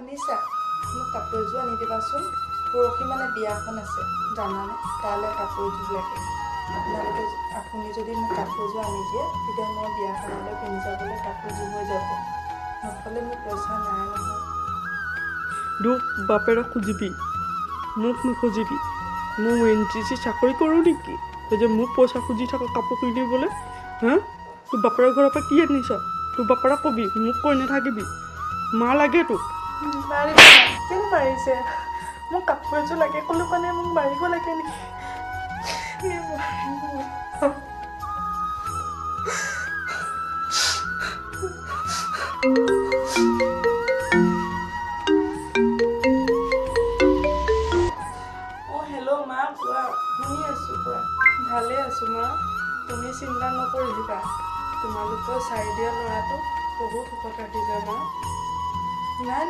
শুনিছা মোক কাপোৰ এযোৰ আনি দিবাচোন পৰহি মানে বিয়াখন আছে জানানে তালৈ কাপোৰ এযোৰ লাগে আপুনি যদি মোক কাপোৰযোৰ আনি দিয়ে তেতিয়া মই বিয়াখনলৈ পিন্ধি যাবলৈ কাপোৰযোৰ হৈ যাব নহ'লে মোৰ পইচা নাই নহয় দুখ বাপেৰক খুজিবি মোক নুখুজিবি মই NTC চাকৰি কৰোঁ নেকি তই যে মোক পইচা খুজি থাক কাপোৰ কিনিবলৈ হা তোৰ বাপেৰৰ ঘৰৰ পৰা কি আনিছ তোৰ বাপেৰক কবি মোক কৈ নাথাকিবি মা লাগে তোক মাৰিব কেলে মাৰিছে মোক কাপোৰ এযোৰ লাগে ক'লো কাৰণে মোক মাৰিব লাগে নেকি হেল্ল' মা কোৱা শুনি আছোঁ কোৱা ভালে আছোঁ মা তুমি চিন্তা নকৰিবা তোমালোকৰ চাই দিয়া ল'ৰাটো বহুত সুখত ৰাখিছে মা নাই নাই